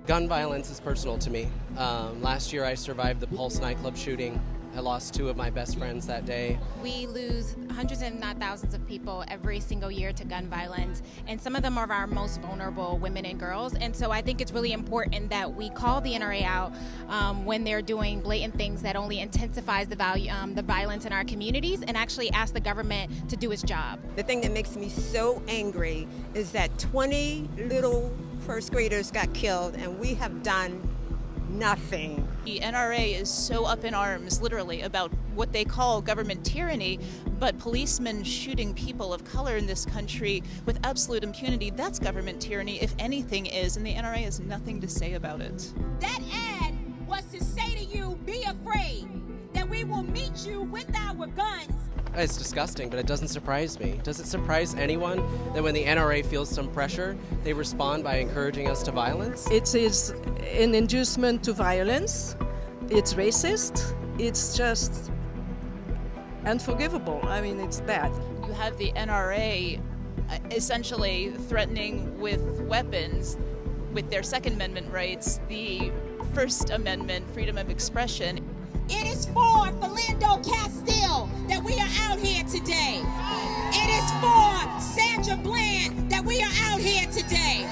Gun violence is personal to me. Last year I survived the Pulse nightclub shooting. I lost two of my best friends that day. We lose hundreds and not thousands of people every single year to gun violence, and some of them are our most vulnerable women and girls. And so I think it's really important that we call the NRA out when they're doing blatant things that only intensifies the violence in our communities, and actually ask the government to do its job. The thing that makes me so angry is that 20 little first graders got killed, and we have done nothing. The NRA is so up in arms, literally, about what they call government tyranny, but policemen shooting people of color in this country with absolute impunity, that's government tyranny, if anything is, and the NRA has nothing to say about it. That ad was to say to you, be afraid, that we will meet you with our guns. It's disgusting, but it doesn't surprise me. Does it surprise anyone that when the NRA feels some pressure, they respond by encouraging us to violence? It is an inducement to violence. It's racist. It's just unforgivable. I mean, it's bad. You have the NRA essentially threatening with weapons with their Second Amendment rights, the First Amendment, freedom of expression. It is for Philando Castile that we are out here today. It is for Sandra Bland that we are out here today.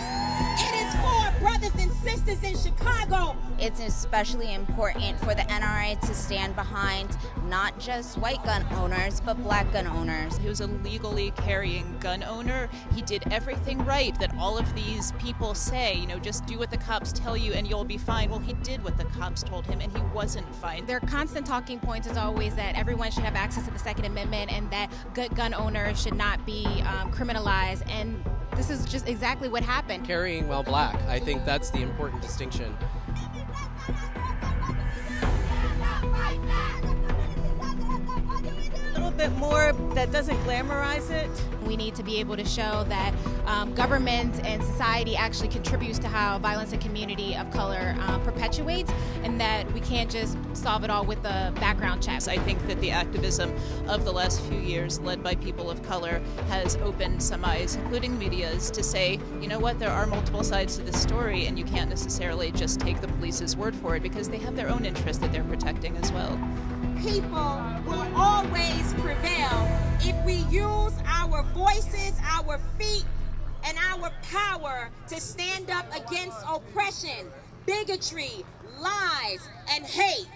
It is for brothers and sisters in Chicago. It's especially important for the NRA to stand behind not just white gun owners, but black gun owners. He was a legally carrying gun owner. He did everything right that all of these people say, you know, just do what the cops tell you and you'll be fine. Well, he did what the cops told him and he wasn't fine. Their constant talking points is always that everyone should have access to the Second Amendment and that good gun owners should not be criminalized, and this is just exactly what happened. Carrying while black, I think that's the important distinction. A little bit more that doesn't glamorize it. We need to be able to show that government and society actually contributes to how violence in community of color perpetuates, and that we can't just solve it all with the background checks. I think that the activism of the last few years, led by people of color, has opened some eyes, including media's, to say, you know what, there are multiple sides to this story, and you can't necessarily just take the police's word for it, because they have their own interests that they're protecting as well. People will always prevail if we use our voices, our feet, and our power to stand up against oppression, bigotry, lies, and hate.